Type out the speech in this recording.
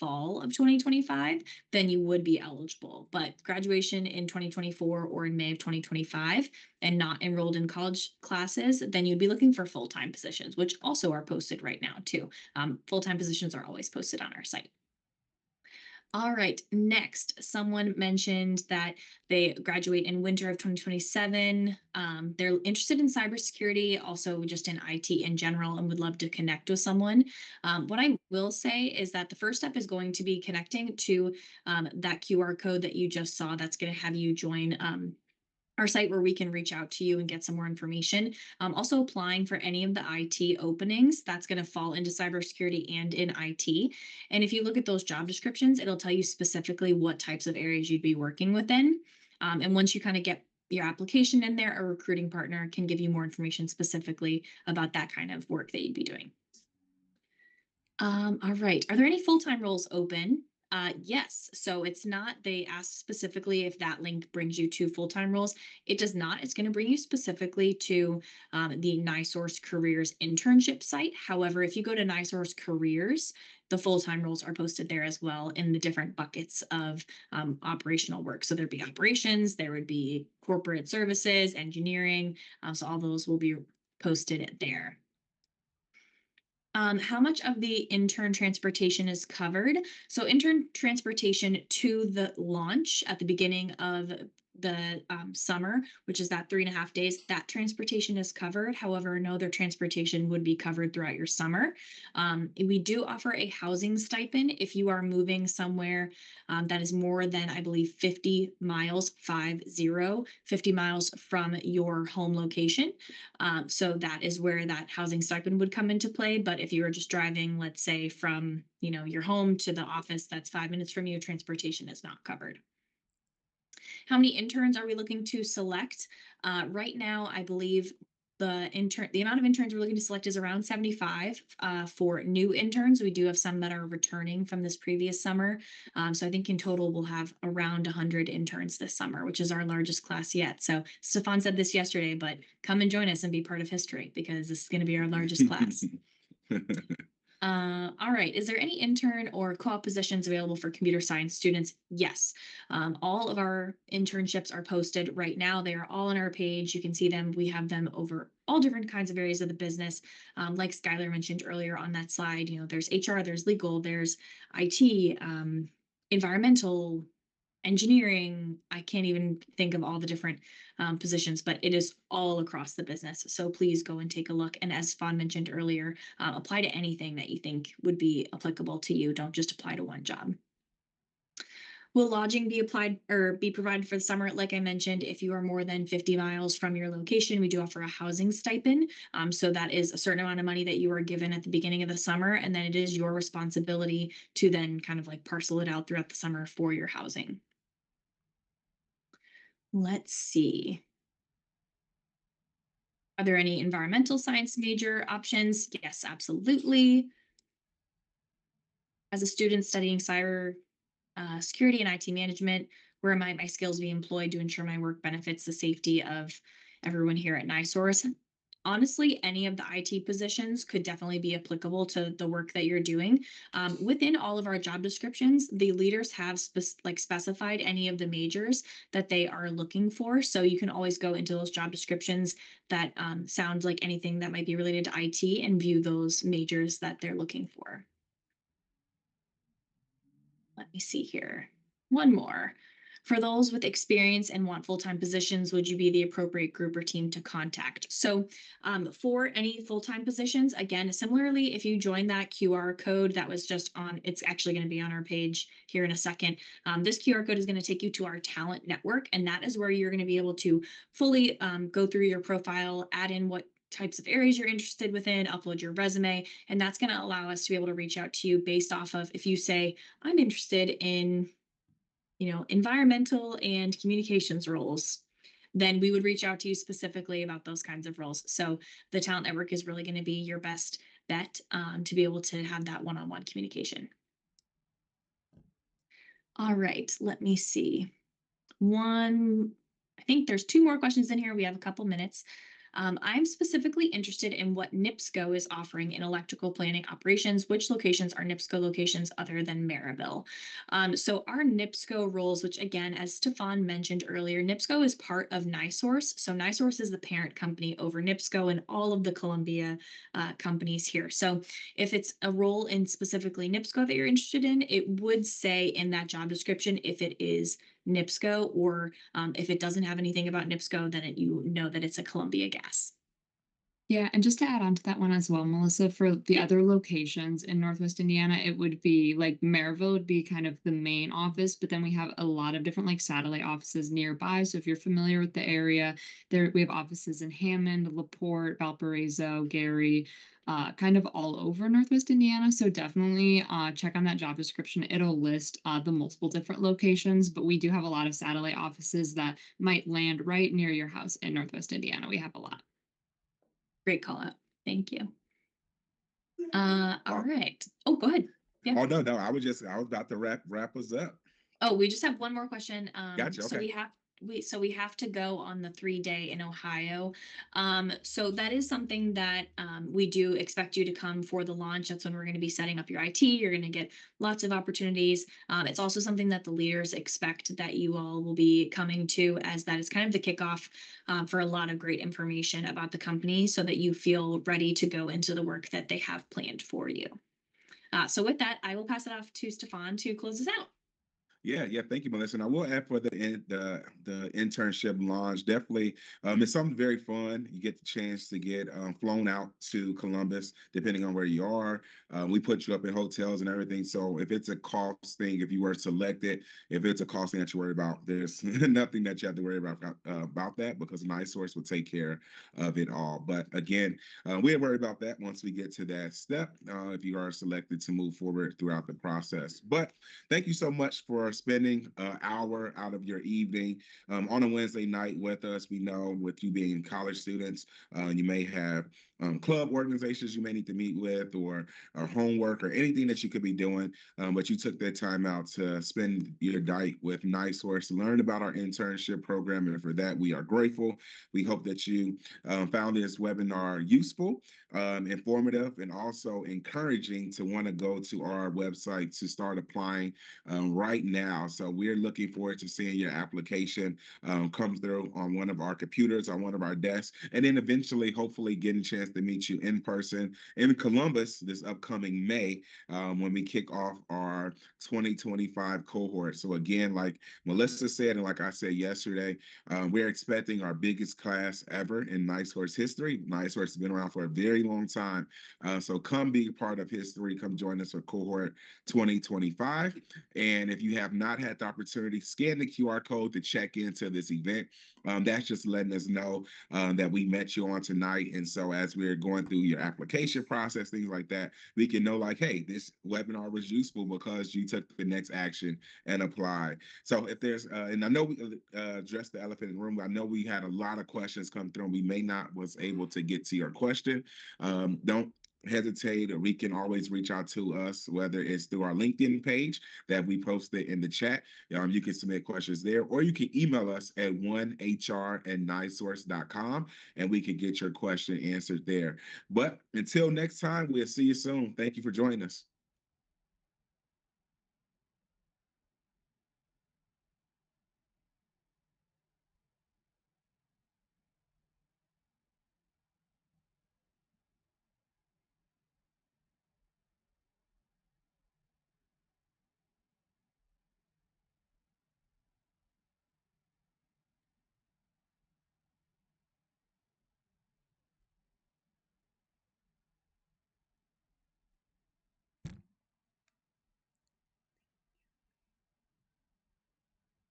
fall of 2025, then you would be eligible. But graduation in 2024 or in May of 2025 and not enrolled in college classes, then you'd be looking for full-time positions, which also are posted right now too. Full-time positions are always posted on our site. All right, next, someone mentioned that they graduate in winter of 2027. They're interested in cybersecurity, also just in IT in general, and would love to connect with someone. What I will say is that the first step is going to be connecting to that QR code that you just saw. That's going to have you join our site where we can reach out to you and get some more information. Also applying for any of the IT openings, that's going to fall into cybersecurity and in IT. And if you look at those job descriptions, it'll tell you specifically what types of areas you'd be working within. And once you kind of get your application in there, a recruiting partner can give you more information specifically about that kind of work that you'd be doing. All right. Are there any full-time roles open? Yes. So it's not, they asked specifically if that link brings you to full-time roles. It does not. It's going to bring you specifically to the NiSource Careers internship site. However, if you go to NiSource Careers, the full-time roles are posted there as well in the different buckets of operational work. So there'd be operations, there would be corporate services, engineering. So all those will be posted there. How much of the intern transportation is covered? So intern transportation to the launch at the beginning of the summer, which is that 3.5 days, that transportation is covered. However, no other transportation would be covered throughout your summer. We do offer a housing stipend if you are moving somewhere that is more than, I believe, 50 miles, 50 miles from your home location. So that is where that housing stipend would come into play. But if you were just driving, let's say from, your home to the office, that's 5 minutes from you, transportation is not covered. How many interns are we looking to select? Right now, I believe the amount of interns we're looking to select is around 75 for new interns. We do have some that are returning from this previous summer. So I think in total we'll have around 100 interns this summer, which is our largest class yet. So Stefan said this yesterday, but come and join us and be part of history because this is going to be our largest class. All right. Is there any intern or co-op positions available for computer science students? Yes. All of our internships are posted right now. They are all on our page. You can see them. We have them over all different kinds of areas of the business. Like Skylar mentioned earlier on that slide, there's HR, there's legal, there's IT, environmental, engineering. I can't even think of all the different positions, but it is all across the business. So please go and take a look. And as Fawn mentioned earlier, apply to anything that you think would be applicable to you. Don't just apply to one job. Will lodging be applied or be provided for the summer? Like I mentioned, if you are more than 50 miles from your location, we do offer a housing stipend. So that is a certain amount of money that you are given at the beginning of the summer. And then it is your responsibility to then kind of like parcel it out throughout the summer for your housing. Let's see. Are there any environmental science major options? Yes, absolutely. As a student studying cyber security and IT management, where might my skills be employed to ensure my work benefits the safety of everyone here at NiSource? Honestly, any of the IT positions could definitely be applicable to the work that you're doing. Within all of our job descriptions, the leaders have specified any of the majors that they are looking for. So you can always go into those job descriptions that sound like anything that might be related to IT and view those majors that they're looking for. Let me see here. One more. For those with experience and want full-time positions, would you be the appropriate group or team to contact? So for any full-time positions, again, similarly, if you join that QR code that was just on, it's actually going to be on our page here in a second. This QR code is going to take you to our talent network, and that is where you're going to be able to fully go through your profile, add in what types of areas you're interested within, upload your resume, and that's going to allow us to be able to reach out to you based off of if you say, I'm interested in environmental and communications roles, then we would reach out to you specifically about those kinds of roles. So the talent network is really going to be your best bet to be able to have that one-on-one communication. All right, let me see. I think there's 2 more questions in here. We have a couple minutes. I'm specifically interested in what NIPSCO is offering in electrical planning operations. Which locations are NIPSCO locations other than Maryville? So our NIPSCO roles, which again, as Stefan mentioned earlier, NIPSCO is part of NiSource. So NiSource is the parent company over NIPSCO and all of the Columbia companies here. So if it's a role in specifically NIPSCO that you're interested in, it would say in that job description if it is NIPSCO, or if it doesn't have anything about NIPSCO, then you know that it's a Columbia Gas. Yeah, and just to add on to that one as well, Melissa, for the Yeah. other locations in Northwest Indiana, it would be like Maryville would be kind of the main office, but then we have a lot of different like satellite offices nearby. So if you're familiar with the area, there we have offices in Hammond, LaPorte, Valparaiso, Gary, kind of all over Northwest Indiana. So definitely check on that job description. It'll list the multiple different locations, but we do have a lot of satellite offices that might land right near your house in Northwest Indiana. We have a lot. Great call out. Thank you. All Oh, right. Oh, go ahead. Yeah. oh no, no, I was about to wrap us up. Oh, we just have one more question. Gotcha. So Okay. we have to go on the 3 day in Ohio. So that is something that we do expect you to come for the launch. That's when we're going to be setting up your IT. You're going to get lots of opportunities. It's also something that the leaders expect that you all will be coming to, as that is kind of the kickoff for a lot of great information about the company, so that you feel ready to go into the work that they have planned for you. So with that, I will pass it off to Stefan to close us out. Yeah, yeah. Thank you, Melissa. And I will add for the internship launch. Definitely, it's something very fun. You get the chance to get flown out to Columbus, depending on where you are. We put you up in hotels and everything. So if it's a cost thing, if you were selected, if it's a cost thing that you worry about, there's nothing that you have to worry about that, because NiSource will take care of it all. But again, we worry about that once we get to that step. If you are selected to move forward throughout the process, but thank you so much for spending an hour out of your evening on a Wednesday night with us. We know with you being college students, you may have club organizations you may need to meet with, or homework, or anything that you could be doing. But you took that time out to spend your night with NiSource, learn about our internship program. And for that, we are grateful. We hope that you found this webinar useful, informative, and also encouraging to want to go to our website to start applying right now. So we're looking forward to seeing your application come through on one of our computers, on one of our desks, and then eventually, hopefully, getting a chance to meet you in person in Columbus this upcoming May, when we kick off our 2025 cohort. So again, like Melissa said, and like I said yesterday, we're expecting our biggest class ever in NiSource history. NiSource has been around for a very long time. So come be part of history. Come join us for cohort 2025. And if you have not had the opportunity, scan the QR code to check into this event. That's just letting us know that we met you on tonight. And so as we're going through your application process, things like that, we can know like, hey, this webinar was useful because you took the next action and applied. So if there's, and I know we addressed the elephant in the room. I know we had a lot of questions come through. We may not was able to get to your question. Don't hesitate, or we can always reach out to us, whether it's through our LinkedIn page that we posted in the chat. You can submit questions there, or you can email us at 1hr@nisource.com, and we can get your question answered there. But until next time, we'll see you soon. Thank you for joining us.